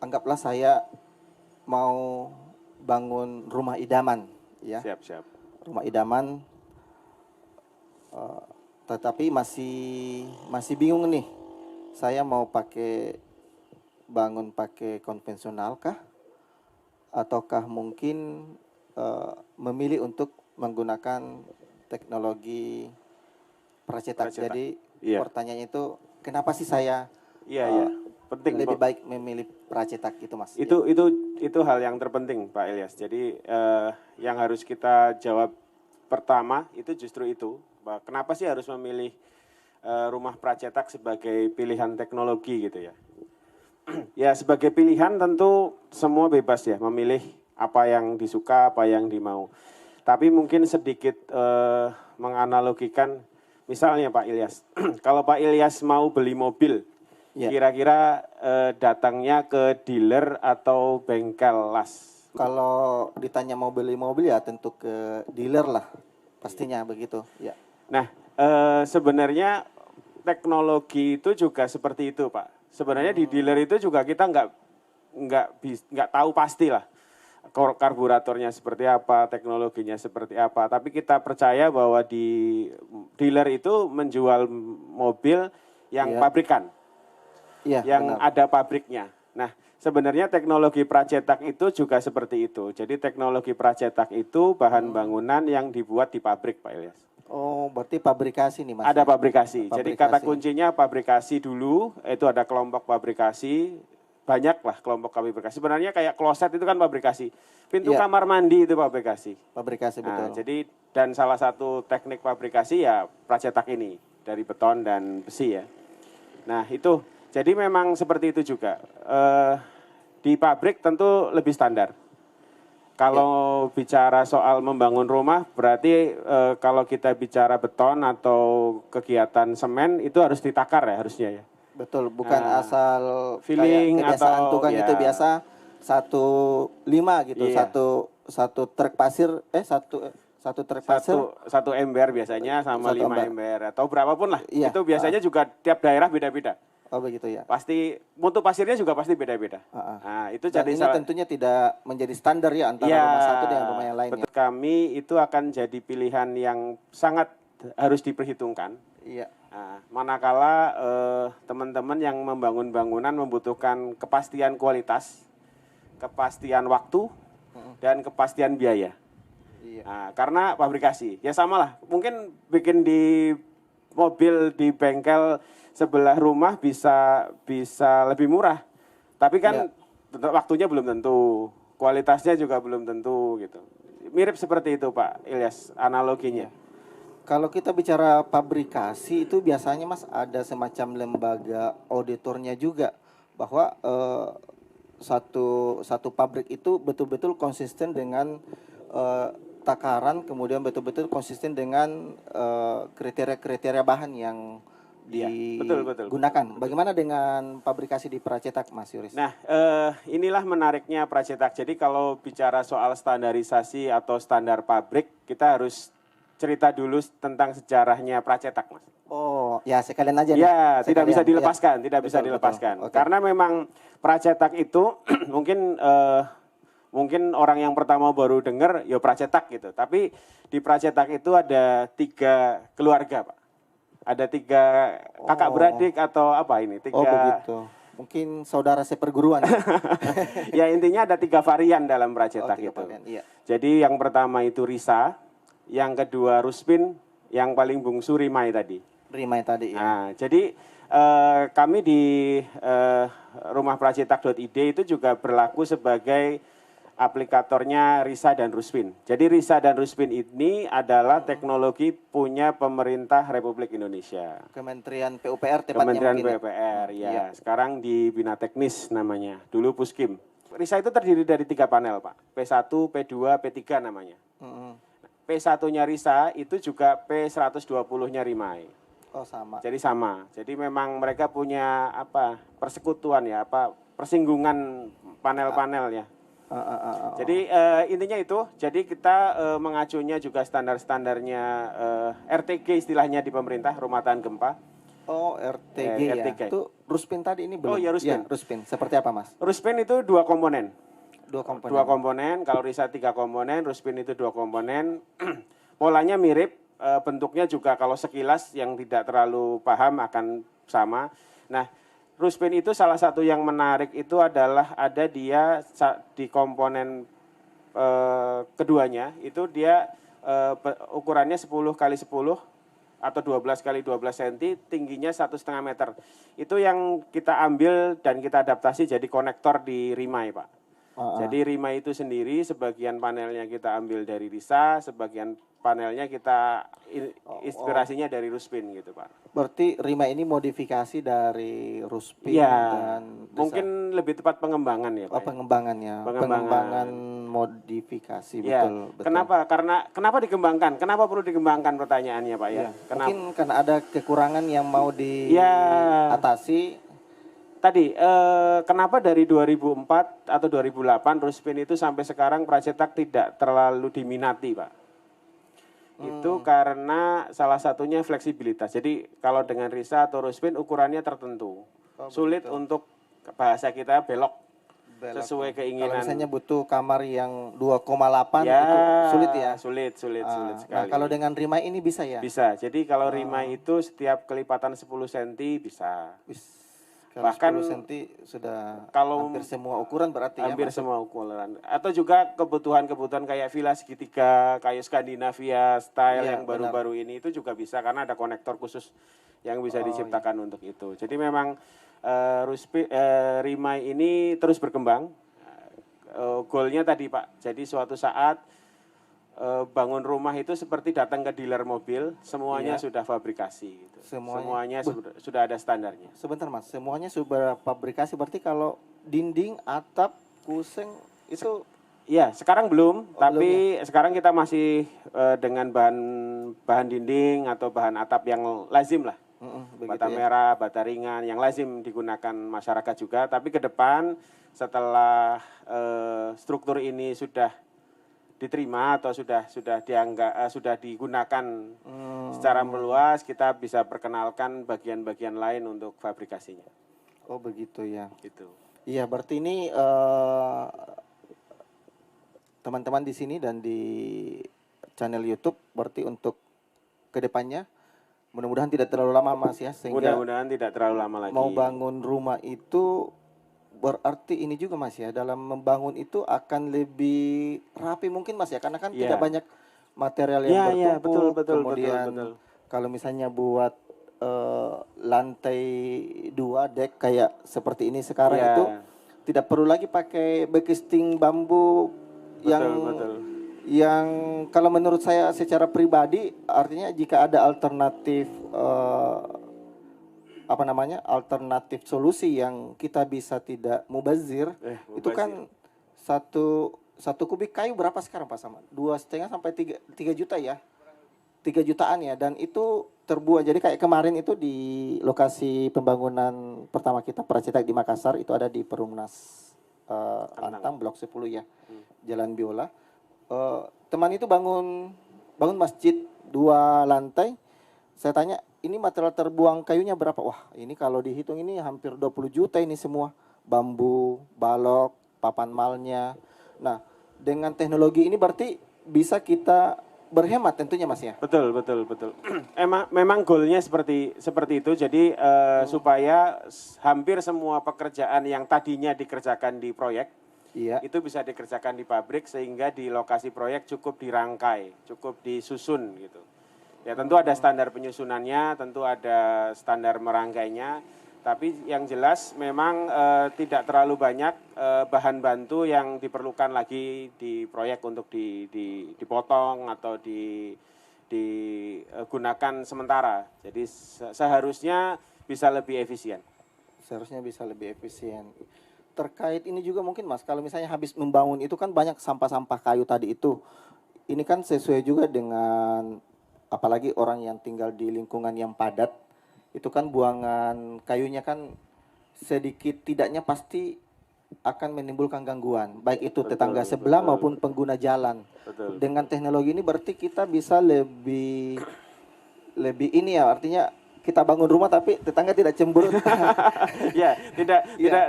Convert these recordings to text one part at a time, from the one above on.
anggaplah saya mau bangun rumah idaman, ya. Siap, siap. Rumah idaman, tetapi masih bingung nih. Saya mau bangun pakai konvensional kah? Ataukah mungkin memilih untuk menggunakan teknologi pracetak. Pracetak. Jadi Iya. pertanyaannya itu kenapa sih saya Iya, iya. Penting. lebih baik memilih pracetak gitu, Mas? Itu hal yang terpenting, Pak Ilyas. Jadi yang harus kita jawab pertama itu justru itu. Kenapa sih harus memilih rumah pracetak sebagai pilihan teknologi gitu ya? Ya sebagai pilihan tentu semua bebas ya memilih apa yang disuka, apa yang dimau. Tapi mungkin sedikit menganalogikan, misalnya Pak Ilyas, kalau Pak Ilyas mau beli mobil, Ya. kira-kira datangnya ke dealer atau bengkel las? Kalau ditanya mau beli mobil ya tentu ke dealer lah, pastinya begitu. Ya. Nah sebenarnya teknologi itu juga seperti itu Pak. Sebenarnya di dealer itu juga kita nggak tahu pasti lah karburatornya seperti apa, teknologinya seperti apa. Tapi kita percaya bahwa di dealer itu menjual mobil yang Iya. pabrikan, Iya, yang benar. ada pabriknya. Nah, sebenarnya teknologi pracetak itu juga seperti itu. Jadi teknologi pracetak itu bahan bangunan yang dibuat di pabrik, Pak Ilyas. Oh, berarti pabrikasi nih, Mas? Ada ya? pabrikasi. Jadi kata Pabrikasi. kuncinya pabrikasi dulu, itu ada kelompok pabrikasi, banyak lah kelompok pabrikasi. Sebenarnya kayak kloset itu kan pabrikasi. Pintu Iya. kamar mandi itu pabrikasi. Pabrikasi, Nah, betul. jadi dan salah satu teknik pabrikasi ya pracetak ini dari beton dan besi ya. Nah itu, jadi memang seperti itu juga. Di pabrik tentu lebih standar. Kalau bicara soal membangun rumah, berarti kalau kita bicara beton atau kegiatan semen itu harus ditakar ya harusnya ya. Betul, bukan Nah, asal feeling kayak kebiasaan atau tukang ya, itu biasa 1,5 gitu, Iya. satu truk pasir, satu truk pasir, satu ember biasanya sama satu 5 ember. ember atau berapapun lah. Iya. Itu biasanya juga tiap daerah beda-beda. Oh begitu ya. Pasti mutu pasirnya juga pasti beda-beda. Ah. Nah, itu Dan jadi ini tentunya tidak menjadi standar ya antara ya, rumah satu dengan rumah yang lain ya. betul. Kami itu akan jadi pilihan yang sangat harus diperhitungkan. Iya. Nah, manakala teman-teman yang membangun bangunan membutuhkan kepastian kualitas, kepastian waktu, dan kepastian biaya. Iya. Nah, karena pabrikasi, ya sama lah. Mungkin bikin di mobil di bengkel sebelah rumah bisa lebih murah, tapi kan waktunya belum tentu, kualitasnya juga belum tentu gitu. Mirip seperti itu Pak Ilyas analoginya. Kalau kita bicara pabrikasi itu biasanya Mas ada semacam lembaga auditornya juga bahwa satu pabrik itu betul-betul konsisten dengan takaran, kemudian betul-betul konsisten dengan kriteria-kriteria bahan yang Iya, betul. digunakan. Bagaimana dengan pabrikasi di pracetak, Mas Yuris? Nah, inilah menariknya pracetak. Jadi kalau bicara soal standarisasi atau standar pabrik, kita harus cerita dulu tentang sejarahnya pracetak, Mas. Oh, ya sekalian aja nih. Ya, tidak bisa Sekalian, dilepaskan, ya. tidak bisa Betul, dilepaskan. betul. Oke. Karena memang pracetak itu mungkin orang yang pertama baru dengar ya pracetak gitu. Tapi di pracetak itu ada 3 keluarga, Pak. Ada 3 kakak beradik atau apa ini? 3. Oh begitu. Mungkin saudara seperguruan. Ya intinya ada 3 varian dalam pracetak 3 itu. varian, iya. Jadi yang pertama itu Risa, yang kedua Ruspin, yang paling bungsu Rimai tadi. Rimai tadi ya. Nah, jadi kami di rumahpracetak.id itu juga berlaku sebagai aplikatornya Risa dan Ruspin. Jadi Risa dan Ruspin ini adalah teknologi punya pemerintah Republik Indonesia. Kementerian PUPR tepatnya Kementerian mungkin. PUPR, ya. Iya. Sekarang di Bina Teknis namanya. Dulu Puskim. Risa itu terdiri dari 3 panel, Pak. P1, P2, P3 namanya. P1-nya Risa itu juga P120-nya Rimai. Oh sama. Jadi sama. Jadi memang mereka punya persekutuan ya, persinggungan panel-panelnya. Jadi intinya itu. Jadi kita mengacunya juga standar-standarnya RTG istilahnya di pemerintah, rumah tahan gempa. Oh, RTG ya. RTG. Itu Ruspin tadi ini belum? Oh iya, Ruspin. Ya, Ruspin. Seperti apa, Mas? Ruspin itu 2 komponen. Dua komponen. 2 komponen, kalau RISA 3 komponen, Ruspin itu 2 komponen. Polanya mirip, bentuknya juga kalau sekilas yang tidak terlalu paham akan sama. Nah, Ruspin itu salah satu yang menarik itu adalah ada dia di komponen keduanya, itu dia ukurannya 10 kali 10 atau 12 kali 12 cm, tingginya 1,5 meter. Itu yang kita ambil dan kita adaptasi jadi konektor di Rimai, Pak. Jadi Rimai itu sendiri, sebagian panelnya kita ambil dari RISA, sebagian panelnya kita inspirasinya dari Ruspin gitu, Pak. Berarti Rima ini modifikasi dari Ruspin Ya, dan RISA. mungkin lebih tepat pengembangan ya, Pak. Pengembangannya, pengembangan modifikasi, Ya, betul. kenapa? Kenapa dikembangkan? Kenapa perlu dikembangkan pertanyaannya, Pak ya? Mungkin karena ada kekurangan yang mau diatasi. Tadi, kenapa dari 2004 atau 2008 Ruspin itu sampai sekarang Pracetak tidak terlalu diminati, Pak? Itu karena salah satunya fleksibilitas. Jadi kalau dengan RISA atau Ruspin ukurannya tertentu. Sulit untuk bahasa kita belok sesuai keinginan. Kalau misalnya butuh kamar yang 2,8 itu sulit ya? Sulit sekali. Nah, kalau dengan Rimai ini bisa ya? Bisa. Jadi kalau Rimai itu setiap kelipatan 10 cm bisa. Kalau Bahkan 10 cm sudah kalau hampir semua ukuran berarti hampir semua ukuran. Atau juga kebutuhan-kebutuhan kayak villa segitiga, kayak Skandinavia style yang baru-baru ini itu juga bisa karena ada konektor khusus yang bisa diciptakan untuk itu. Jadi memang Rimai ini terus berkembang. Goalnya tadi, Pak. Jadi suatu saat bangun rumah itu seperti datang ke dealer mobil, semuanya sudah fabrikasi. Gitu. Semuanya sudah ada standarnya. Sebentar Mas, semuanya sudah fabrikasi, berarti kalau dinding, atap, kuseng itu... Iya, sekarang belum, tapi sekarang kita masih dengan bahan dinding atau bahan atap yang lazim lah. Bata merah, bata ringan, yang lazim digunakan masyarakat juga. Tapi ke depan setelah struktur ini sudah diterima atau sudah digunakan secara meluas, kita bisa perkenalkan bagian-bagian lain untuk fabrikasinya. Oh begitu ya. Gitu. Iya, berarti ini teman-teman di sini dan di channel YouTube berarti untuk kedepannya mudah-mudahan tidak terlalu lama Mas ya, sehingga mudah-mudahan tidak terlalu lama lagi. Mau bangun rumah itu berarti ini juga Mas ya, dalam membangun itu akan lebih rapi mungkin Mas ya, karena kan tidak banyak material yang bertumpuk. Kemudian kalau misalnya buat lantai 2 dek kayak seperti ini sekarang itu tidak perlu lagi pakai bekisting bambu yang kalau menurut saya secara pribadi, artinya jika ada alternatif alternatif solusi yang kita bisa tidak mubazir, itu kan satu kubik kayu berapa sekarang Pak Samad? 2,5 sampai 3 juta ya, 3 jutaan ya, dan itu terbuat. Jadi kayak kemarin itu di lokasi pembangunan pertama kita Pracetak di Makassar, itu ada di Perumnas Antang Blok 10 ya, Jalan Biola. Teman itu bangun masjid 2 lantai. Saya tanya, ini material terbuang kayunya berapa? Wah, ini kalau dihitung ini hampir 20 juta ini semua. Bambu, balok, papan malnya. Nah, dengan teknologi ini berarti bisa kita berhemat tentunya Mas ya? Betul. Memang goalnya seperti itu. Jadi supaya hampir semua pekerjaan yang tadinya dikerjakan di proyek, itu bisa dikerjakan di pabrik, sehingga di lokasi proyek cukup dirangkai, cukup disusun gitu. Ya tentu ada standar penyusunannya, tentu ada standar merangkainya, tapi yang jelas memang tidak terlalu banyak bahan bantu yang diperlukan lagi di proyek untuk dipotong atau digunakan sementara. Jadi seharusnya bisa lebih efisien. Terkait ini juga mungkin Mas, kalau misalnya habis membangun itu kan banyak sampah-sampah kayu tadi itu. Ini kan sesuai juga dengan, apalagi orang yang tinggal di lingkungan yang padat, itu kan buangan kayunya kan sedikit tidaknya pasti akan menimbulkan gangguan, baik itu tetangga sebelah maupun pengguna jalan. Dengan teknologi ini berarti kita bisa lebih ini ya, artinya kita bangun rumah tapi tetangga tidak cemberut. Ya,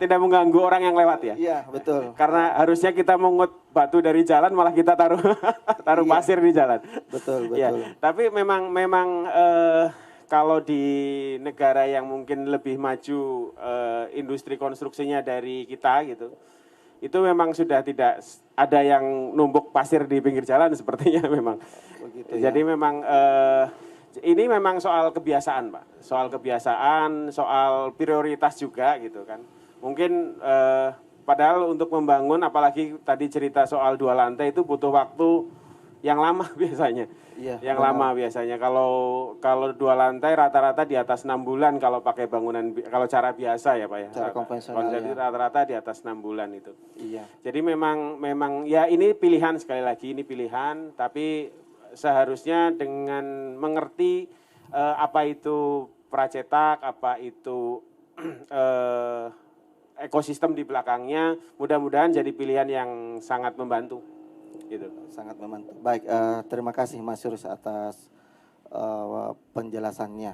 tidak mengganggu orang yang lewat ya. Iya, betul. Karena harusnya kita mengut batu dari jalan malah kita taruh taruh pasir di jalan. Betul, Ya, betul. tapi memang kalau di negara yang mungkin lebih maju industri konstruksinya dari kita gitu, itu memang sudah tidak ada yang numpuk pasir di pinggir jalan sepertinya memang. Begitu, ya. Jadi memang ini memang soal kebiasaan, Pak. Soal kebiasaan, soal prioritas juga gitu kan. Mungkin padahal untuk membangun, apalagi tadi cerita soal 2 lantai itu butuh waktu yang lama biasanya. Iya, yang benar. lama biasanya. Kalau 2 lantai rata-rata di atas 6 bulan kalau pakai bangunan, kalau cara biasa ya Pak ya. Cara konvensional, Jadi ya. rata-rata di atas 6 bulan itu. Iya. Jadi memang ya ini pilihan, sekali lagi ini pilihan, tapi seharusnya dengan mengerti apa itu pracetak, apa itu ekosistem di belakangnya, mudah-mudahan jadi pilihan yang sangat membantu. Gitu. Sangat membantu. Baik, terima kasih Mas Yurus atas penjelasannya.